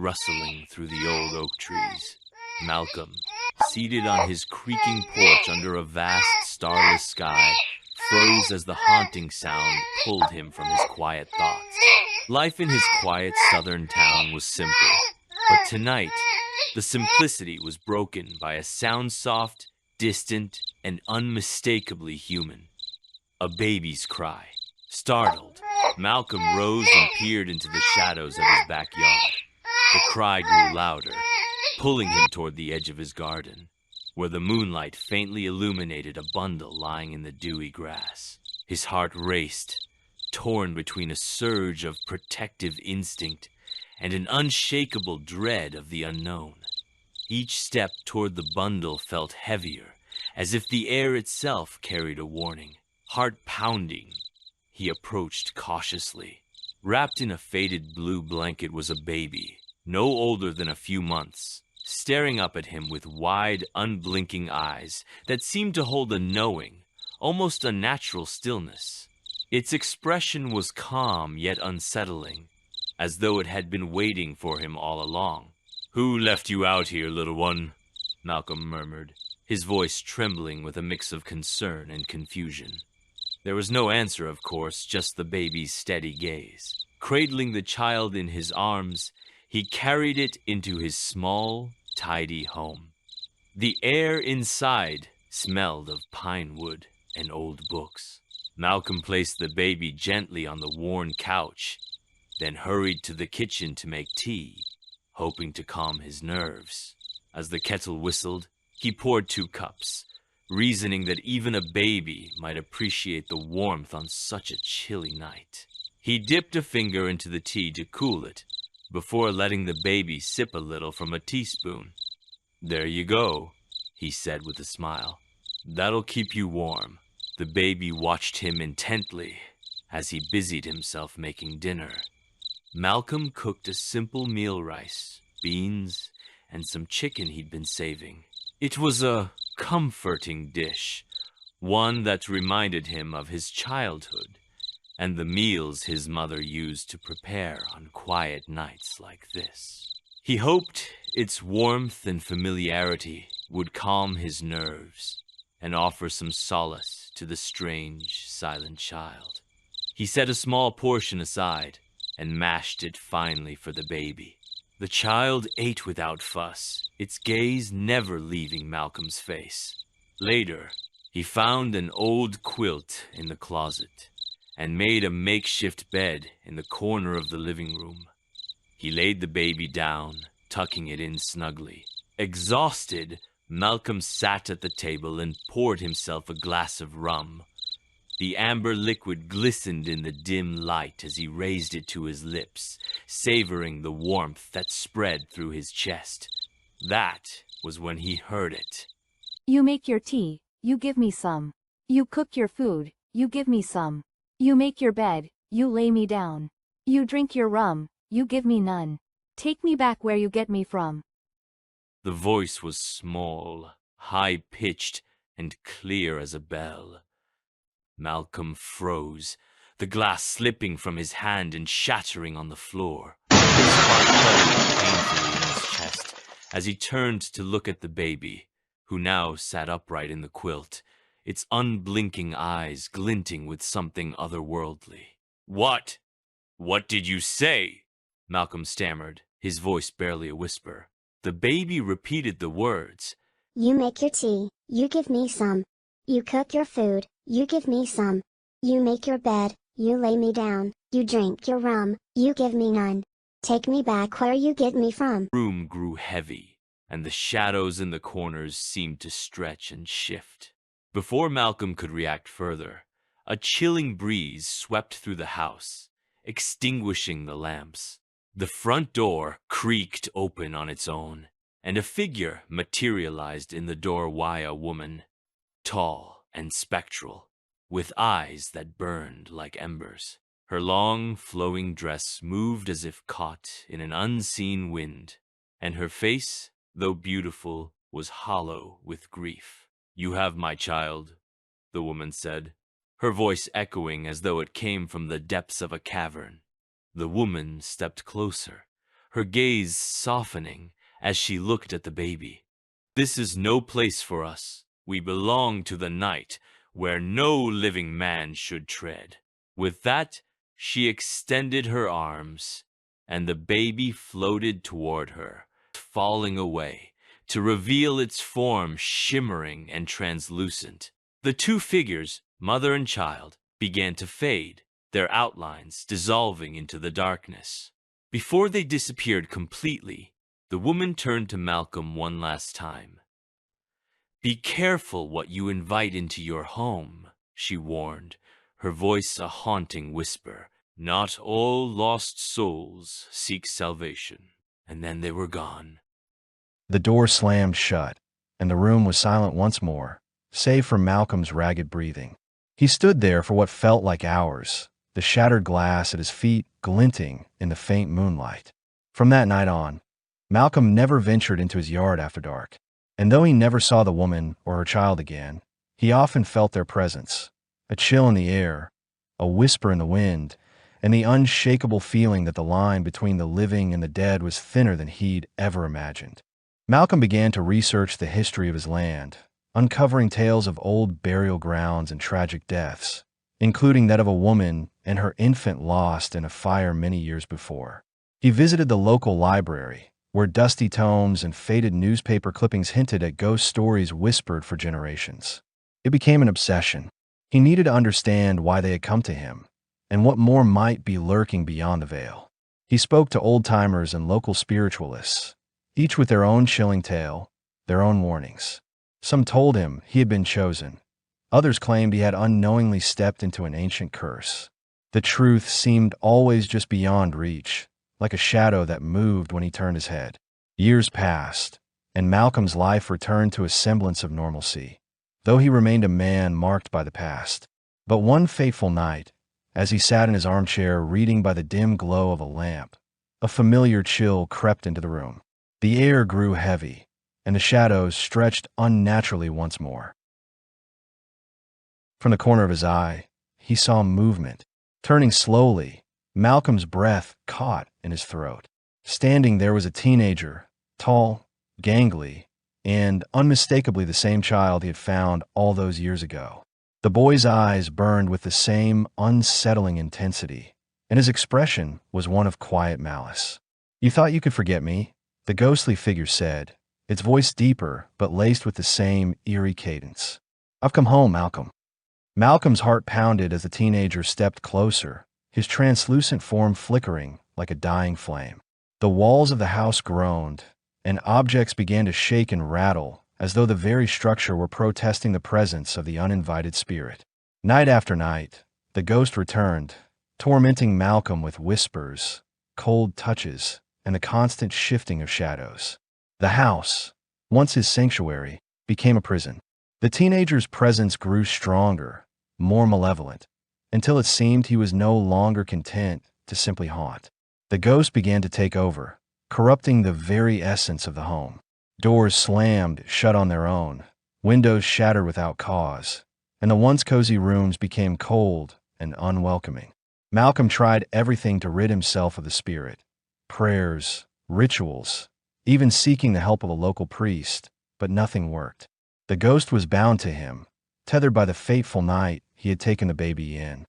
rustling through the old oak trees. Malcolm, seated on his creaking porch under a vast starless sky, froze as the haunting sound pulled him from his quiet thoughts. Life in his quiet southern town was simple, but tonight, the simplicity was broken by a sound soft, distant, and unmistakably human. A baby's cry. Startled, Malcolm rose and peered into the shadows of his backyard. The cry grew louder, pulling him toward the edge of his garden, where the moonlight faintly illuminated a bundle lying in the dewy grass. His heart raced, torn between a surge of protective instinct and an unshakable dread of the unknown. Each step toward the bundle felt heavier, as if the air itself carried a warning. Heart pounding, he approached cautiously. Wrapped in a faded blue blanket was a baby, no older than a few months, staring up at him with wide, unblinking eyes that seemed to hold a knowing, almost unnatural stillness. Its expression was calm yet unsettling, as though it had been waiting for him all along. "Who left you out here, little one?" Malcolm murmured, his voice trembling with a mix of concern and confusion. There was no answer, of course, just the baby's steady gaze. Cradling the child in his arms, he carried it into his small, tidy home. The air inside smelled of pine wood and old books. Malcolm placed the baby gently on the worn couch, then hurried to the kitchen to make tea, hoping to calm his nerves. As the kettle whistled, he poured 2 cups, reasoning that even a baby might appreciate the warmth on such a chilly night. He dipped a finger into the tea to cool it, before letting the baby sip a little from a teaspoon. "There you go," he said with a smile. "That'll keep you warm." The baby watched him intently as he busied himself making dinner. Malcolm cooked a simple meal: rice, beans, and some chicken he'd been saving. It was a comforting dish, one that reminded him of his childhood and the meals his mother used to prepare on quiet nights like this. He hoped its warmth and familiarity would calm his nerves and offer some solace to the strange, silent child. He set a small portion aside and mashed it finely for the baby. The child ate without fuss, its gaze never leaving Malcolm's face. Later, he found an old quilt in the closet and made a makeshift bed in the corner of the living room. He laid the baby down, tucking it in snugly. Exhausted, Malcolm sat at the table and poured himself a glass of rum. The amber liquid glistened in the dim light as he raised it to his lips, savoring the warmth that spread through his chest. That was when he heard it. "You make your tea, you give me some. You cook your food, you give me some. You make your bed, you lay me down. You drink your rum, you give me none. Take me back where you get me from." The voice was small, high-pitched, and clear as a bell. Malcolm froze, the glass slipping from his hand and shattering on the floor. His heart thudded painfully in his chest as he turned to look at the baby, who now sat upright in the quilt, its unblinking eyes glinting with something otherworldly. "What? What did you say?" Malcolm stammered, his voice barely a whisper. The baby repeated the words. "You make your tea, you give me some. You cook your food, you give me some. You make your bed, you lay me down. You drink your rum, you give me none. Take me back where you get me from." The room grew heavy, and the shadows in the corners seemed to stretch and shift. Before Malcolm could react further, a chilling breeze swept through the house, extinguishing the lamps. The front door creaked open on its own, and a figure materialized in the door via a woman, tall and spectral, with eyes that burned like embers. Her long, flowing dress moved as if caught in an unseen wind, and her face, though beautiful, was hollow with grief. "You have my child," the woman said, her voice echoing as though it came from the depths of a cavern. The woman stepped closer, her gaze softening as she looked at the baby. "This is no place for us. We belong to the night, where no living man should tread." With that, she extended her arms, and the baby floated toward her, falling away, to reveal its form shimmering and translucent. The two figures, mother and child, began to fade, their outlines dissolving into the darkness. Before they disappeared completely, the woman turned to Malcolm one last time. "Be careful what you invite into your home," she warned, her voice a haunting whisper. "Not all lost souls seek salvation." And then they were gone. The door slammed shut, and the room was silent once more, save for Malcolm's ragged breathing. He stood there for what felt like hours, the shattered glass at his feet glinting in the faint moonlight. From that night on, Malcolm never ventured into his yard after dark, and though he never saw the woman or her child again, he often felt their presence, a chill in the air, a whisper in the wind, and the unshakable feeling that the line between the living and the dead was thinner than he'd ever imagined. Malcolm began to research the history of his land, uncovering tales of old burial grounds and tragic deaths, including that of a woman and her infant lost in a fire many years before. He visited the local library, where dusty tomes and faded newspaper clippings hinted at ghost stories whispered for generations. It became an obsession. He needed to understand why they had come to him, and what more might be lurking beyond the veil. He spoke to old-timers and local spiritualists, each with their own chilling tale, their own warnings. Some told him he had been chosen. Others claimed he had unknowingly stepped into an ancient curse. The truth seemed always just beyond reach, like a shadow that moved when he turned his head. Years passed, and Malcolm's life returned to a semblance of normalcy, though he remained a man marked by the past. But one fateful night, as he sat in his armchair reading by the dim glow of a lamp, a familiar chill crept into the room. The air grew heavy, and the shadows stretched unnaturally once more. From the corner of his eye, he saw movement. Turning slowly, Malcolm's breath caught in his throat. Standing there was a teenager, tall, gangly, and unmistakably the same child he had found all those years ago. The boy's eyes burned with the same unsettling intensity, and his expression was one of quiet malice. "You thought you could forget me?" the ghostly figure said, its voice deeper but laced with the same eerie cadence. "I've come home, Malcolm." Malcolm's heart pounded as the teenager stepped closer, his translucent form flickering like a dying flame. The walls of the house groaned, and objects began to shake and rattle, as though the very structure were protesting the presence of the uninvited spirit. Night after night, the ghost returned, tormenting Malcolm with whispers, cold touches, and the constant shifting of shadows. The house, once his sanctuary, became a prison. The teenager's presence grew stronger, more malevolent, until it seemed he was no longer content to simply haunt. The ghost began to take over, corrupting the very essence of the home. Doors slammed shut on their own, windows shattered without cause, and the once cozy rooms became cold and unwelcoming. Malcolm tried everything to rid himself of the spirit: prayers, rituals, even seeking the help of a local priest, but nothing worked. The ghost was bound to him, tethered by the fateful night he had taken the baby in.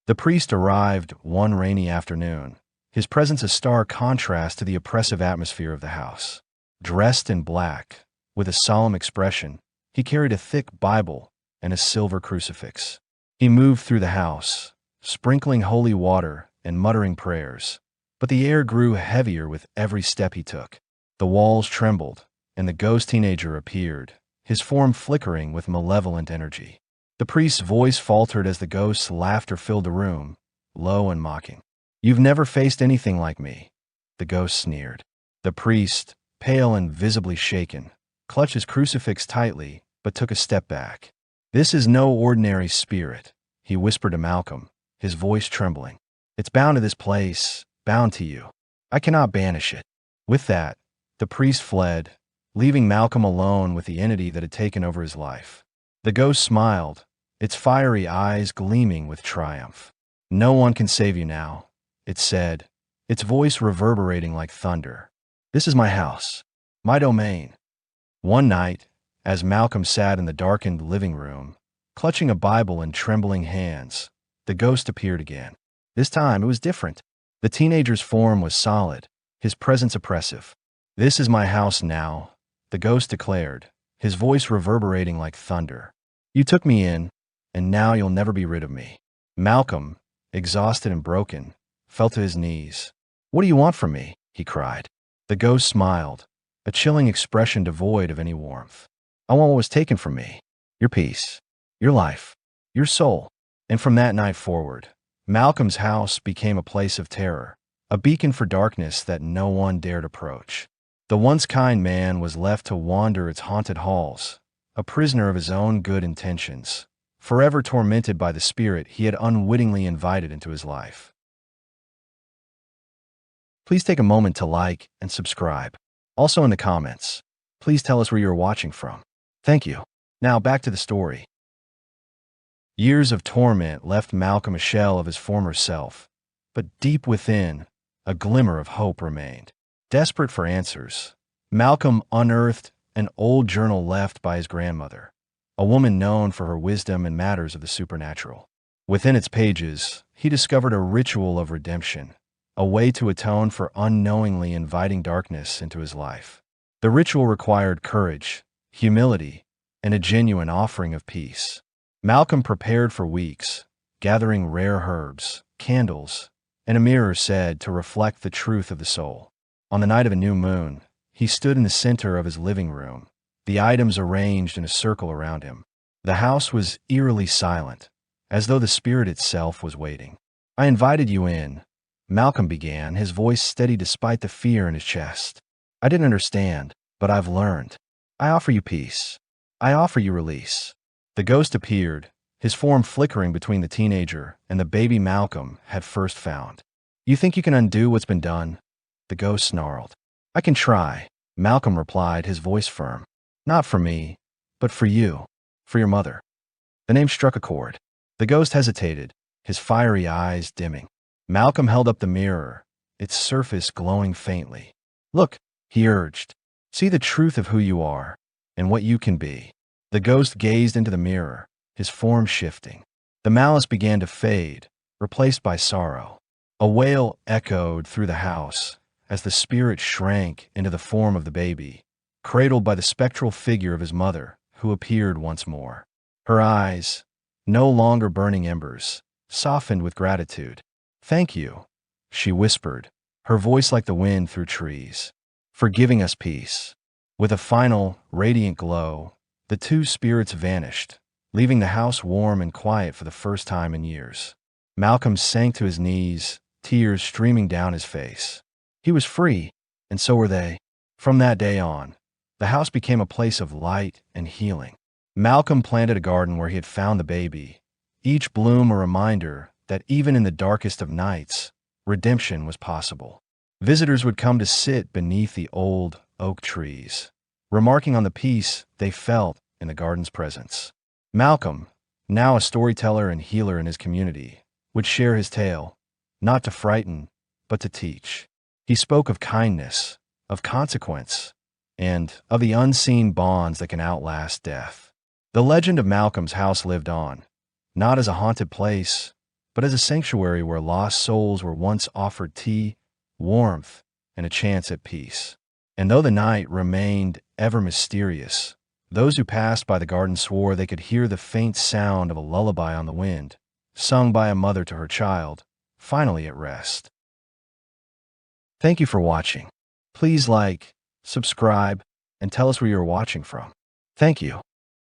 The priest arrived one rainy afternoon, his presence a stark contrast to the oppressive atmosphere of the house. Dressed in black, with a solemn expression, he carried a thick Bible and a silver crucifix. He moved through the house, sprinkling holy water and muttering prayers, but the air grew heavier with every step he took. The walls trembled, and the ghost teenager appeared, his form flickering with malevolent energy. The priest's voice faltered as the ghost's laughter filled the room, low and mocking. "You've never faced anything like me," the ghost sneered. The priest, pale and visibly shaken, clutched his crucifix tightly but took a step back. "This is no ordinary spirit," he whispered to Malcolm, his voice trembling. "It's bound to this place, bound to you. I cannot banish it." With that, the priest fled, leaving Malcolm alone with the entity that had taken over his life. The ghost smiled, its fiery eyes gleaming with triumph. "No one can save you now," it said, its voice reverberating like thunder. This is my house, my domain. One night, as Malcolm sat in the darkened living room, clutching a Bible in trembling hands, the ghost appeared again. This time it was different. The teenager's form was solid, his presence oppressive. This is my house now, the ghost declared, his voice reverberating like thunder. You took me in, and now you'll never be rid of me. Malcolm, exhausted and broken, fell to his knees. What do you want from me? He cried. The ghost smiled, a chilling expression devoid of any warmth. I want what was taken from me. Your peace, your life, your soul. And from that night forward, Malcolm's house became a place of terror, a beacon for darkness that no one dared approach. The once kind man was left to wander its haunted halls, a prisoner of his own good intentions, forever tormented by the spirit he had unwittingly invited into his life. Please take a moment to like and subscribe. Also in the comments, please tell us where you're watching from. Thank you. Now back to the story. Years of torment left Malcolm a shell of his former self, but deep within, a glimmer of hope remained. Desperate for answers, Malcolm unearthed an old journal left by his grandmother, a woman known for her wisdom in matters of the supernatural. Within its pages, he discovered a ritual of redemption, a way to atone for unknowingly inviting darkness into his life. The ritual required courage, humility, and a genuine offering of peace. Malcolm prepared for weeks, gathering rare herbs, candles, and a mirror said to reflect the truth of the soul. On the night of a new moon, he stood in the center of his living room, the items arranged in a circle around him. The house was eerily silent, as though the spirit itself was waiting. I invited you in, Malcolm began, his voice steady despite the fear in his chest. I didn't understand, but I've learned. I offer you peace. I offer you release. The ghost appeared, his form flickering between the teenager and the baby Malcolm had first found. You think you can undo what's been done? The ghost snarled. I can try, Malcolm replied, his voice firm. Not for me, but for you, for your mother. The name struck a chord. The ghost hesitated, his fiery eyes dimming. Malcolm held up the mirror, its surface glowing faintly. Look, he urged. See the truth of who you are and what you can be. The ghost gazed into the mirror, his form shifting. The malice began to fade, replaced by sorrow. A wail echoed through the house as the spirit shrank into the form of the baby, cradled by the spectral figure of his mother, who appeared once more. Her eyes, no longer burning embers, softened with gratitude. Thank you, she whispered, her voice like the wind through trees, for giving us peace. With a final, radiant glow, the two spirits vanished, leaving the house warm and quiet for the first time in years. Malcolm sank to his knees, tears streaming down his face. He was free, and so were they. From that day on, the house became a place of light and healing. Malcolm planted a garden where he had found the baby, each bloom a reminder that even in the darkest of nights, redemption was possible. Visitors would come to sit beneath the old oak trees, remarking on the peace they felt in the garden's presence. Malcolm, now a storyteller and healer in his community, would share his tale, not to frighten, but to teach. He spoke of kindness, of consequence, and of the unseen bonds that can outlast death. The legend of Malcolm's house lived on, not as a haunted place, but as a sanctuary where lost souls were once offered tea, warmth, and a chance at peace. And though the night remained ever mysterious, those who passed by the garden swore they could hear the faint sound of a lullaby on the wind, sung by a mother to her child, finally at rest. Thank you for watching. Please like, subscribe, and tell us where you're watching from. Thank you.